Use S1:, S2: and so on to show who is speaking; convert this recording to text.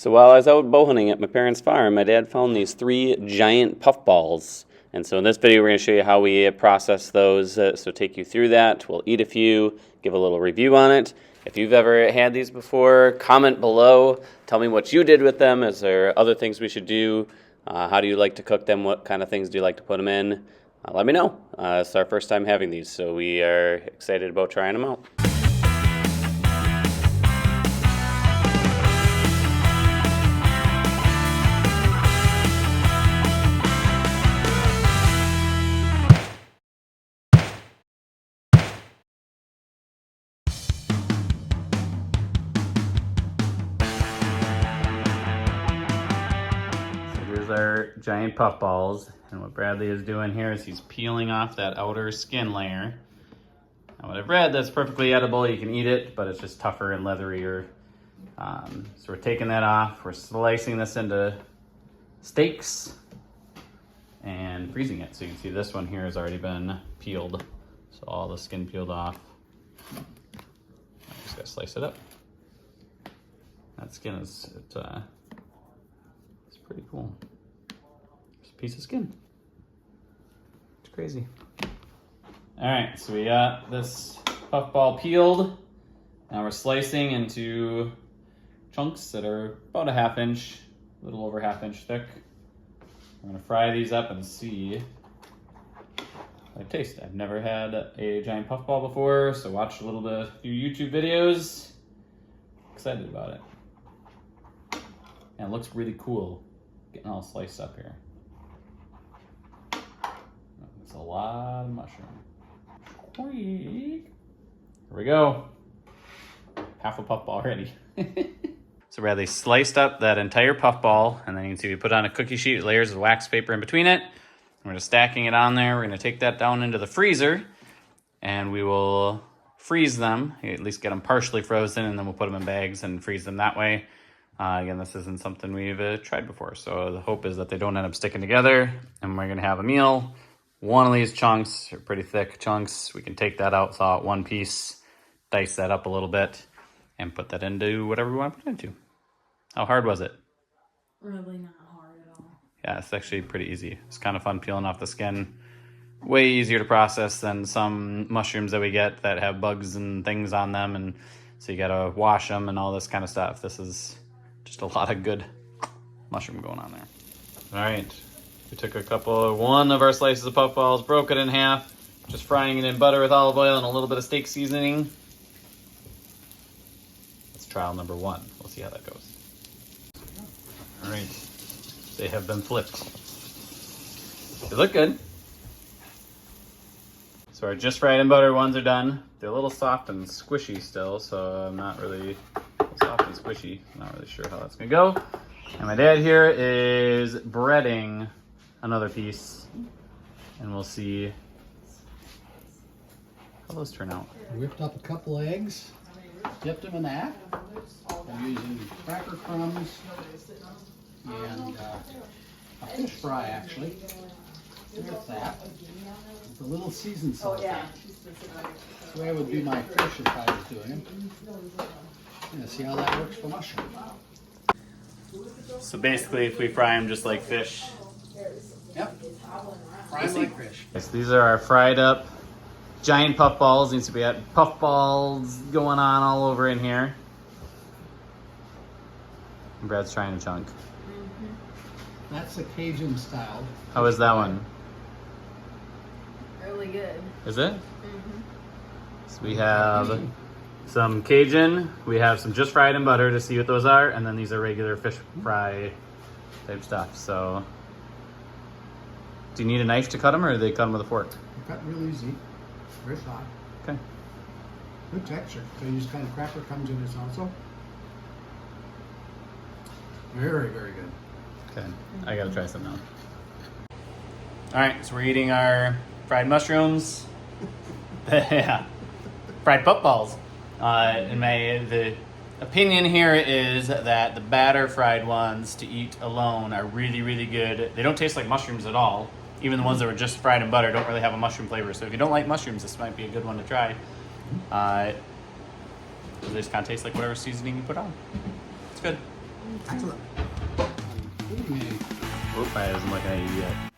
S1: So while I was out bow hunting at my parents' farm, my dad found these 3 giant puffballs. And so in this video, we're going to show you how we process those. So take you through that. We'll eat a few, give a little review on it. If you've ever had these before, comment below. Tell me what you did with them. Is there other things we should do? How do you like to cook them? What kind of things do you like to put them in? Let me know. It's our first time having these, so we are excited about trying them out. Our giant puffballs, and what Bradley is doing here is he's peeling off that outer skin layer. And what I've read, that's perfectly edible. You can eat it, but it's just tougher and leatherier. So we're taking that off. We're slicing this into steaks and freezing it. So you can see this one here has already been peeled. So all the skin peeled off. I'm just gonna slice it up. That skin is it's pretty cool. Piece of skin. It's crazy. All right, so we got this puffball peeled. Now we're slicing into chunks that are about a 1/2 inch, a little over 1/2 inch thick. I'm gonna fry these up and see how they taste. I've never had a giant puffball before, so watched a few YouTube videos. Excited about it. And it looks really cool, getting all sliced up here. It's a lot of mushroom. Here we go. Half a puffball ready. So Bradley sliced up that entire puffball, and then you can see we put on a cookie sheet, layers of wax paper in between it. We're just stacking it on there. We're gonna take that down into the freezer, and we will freeze them, at least get them partially frozen, and then we'll put them in bags and freeze them that way. Again, this isn't something we've tried before, so the hope is that they don't end up sticking together, and we're gonna have a meal. One of these chunks are pretty thick chunks. We can take that out, thaw it one piece, dice that up a little bit, and put that into whatever we want to put it into. How hard was it?
S2: Really not hard at all.
S1: Yeah, it's actually pretty easy. It's kind of fun peeling off the skin. Way easier to process than some mushrooms that we get that have bugs and things on them, and so you gotta wash them and all this kind of stuff. This is just a lot of good mushroom going on there. All right. We took one of our slices of puffballs, broke it in half, just frying it in butter with olive oil and a little bit of steak seasoning. That's trial number 1. We'll see how that goes. All right, they have been flipped. They look good. So our just fried in butter ones are done. They're a little soft and squishy still, so I'm not really soft and squishy. I'm not really sure how that's gonna go. And my dad here is breading another piece, and we'll see how those turn out.
S3: Whipped up a couple eggs, dipped them in that. I'm using cracker crumbs and a fish fry, actually. With that, with a little seasoned salt. That's the way I would do my fish if I was doing them. Yeah, see how that works for mushroom.
S1: So basically, if we fry them just like fish.
S3: Yep. Fry them like fish.
S1: Yes, these are our fried up giant puffballs. Needs to be at puffballs going on all over in here. And Brad's trying a chunk.
S3: That's the Cajun style.
S1: How is that one?
S2: Really good.
S1: Is it? So we have some Cajun. We have some just fried in butter to see what those are, and then these are regular fish fry type stuff. So, do you need a knife to cut them, or do they cut them with a fork?
S3: They cut real easy. Very hot.
S1: Okay.
S3: Good texture. So you use kind of cracker comes in this also. Very, very good.
S1: Okay, I gotta try some now. All right, so we're eating our fried mushrooms. Yeah, fried puffballs. And the opinion here is that the batter fried ones to eat alone are really, really good. They don't taste like mushrooms at all. Even the ones that were just fried in butter don't really have a mushroom flavor. So if you don't like mushrooms, this might be a good one to try. They just kind of taste like whatever seasoning you put on. It's good.
S3: Excellent.
S1: Oop, I isn't looking at you yet.